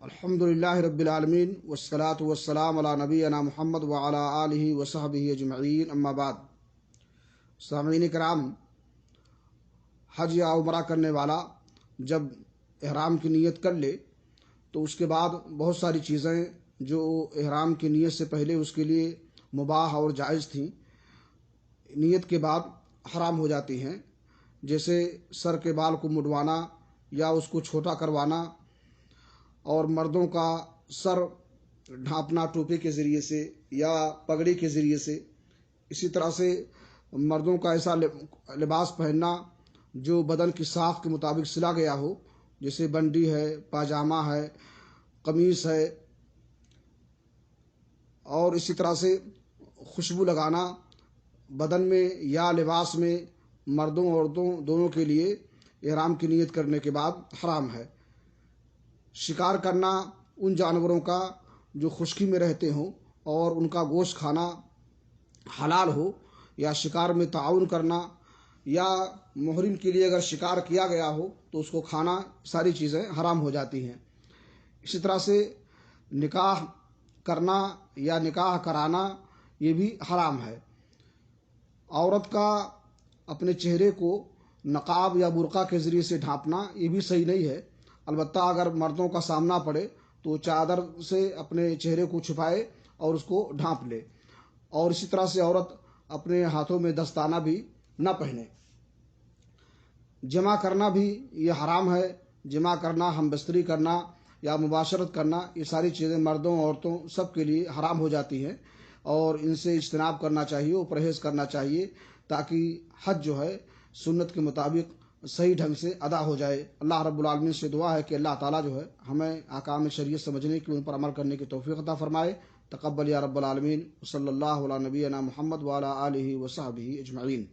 الحمدللہ رب العالمین والصلاة والسلام علی نبینا محمد وعلی آلہ وصحبہ اجمعین، اما بعد۔ سامعین کرام، حج یا عمرہ کرنے والا جب احرام کی نیت کر لے تو اس کے بعد بہت ساری چیزیں جو احرام کی نیت سے پہلے اس کے لیے مباح اور جائز تھیں، نیت کے بعد حرام ہو جاتی ہیں، جیسے سر کے بال کو مڈوانا یا اس کو چھوٹا کروانا، اور مردوں کا سر ڈھانپنا ٹوپی کے ذریعے سے یا پگڑی کے ذریعے سے۔ اسی طرح سے مردوں کا ایسا لباس پہننا جو بدن کی ساخت کے مطابق سلا گیا ہو، جیسے بنڈی ہے، پاجامہ ہے، قمیص ہے، اور اسی طرح سے خوشبو لگانا بدن میں یا لباس میں مردوں عورتوں دونوں کے لیے احرام کی نیت کرنے کے بعد حرام ہے۔ شکار کرنا ان جانوروں کا جو خشکی میں رہتے ہوں اور ان کا گوشت کھانا حلال ہو، یا شکار میں تعاون کرنا، یا محرم کے لیے اگر شکار کیا گیا ہو تو اس کو کھانا، ساری چیزیں حرام ہو جاتی ہیں۔ اسی طرح سے نکاح کرنا یا نکاح کرانا یہ بھی حرام ہے۔ عورت کا اپنے چہرے کو نقاب یا برقع کے ذریعے سے ڈھانپنا یہ بھی صحیح نہیں ہے، البتہ اگر مردوں کا سامنا پڑے تو چادر سے اپنے چہرے کو چھپائے اور اس کو ڈھانپ لے، اور اسی طرح سے عورت اپنے ہاتھوں میں دستانہ بھی نہ پہنے۔ جمع کرنا بھی یہ حرام ہے، جمع کرنا، ہم بستری کرنا یا مباشرت کرنا، یہ ساری چیزیں مردوں عورتوں سب کے لیے حرام ہو جاتی ہیں، اور ان سے اجتناب کرنا چاہیے اور پرہیز کرنا چاہیے، تاکہ حج جو ہے سنت کے مطابق صحیح ڈھنگ سے ادا ہو جائے۔ اللہ رب العالمین سے دعا ہے کہ اللہ تعالیٰ جو ہے ہمیں احکام شریعت سمجھنے کی، ان پر عمل کرنے کی توفیق عطا فرمائے۔ تقبل یا رب العالمین۔ صلی اللہ علی نبینا محمد وعلی آلہ وصحبہ اجمعین۔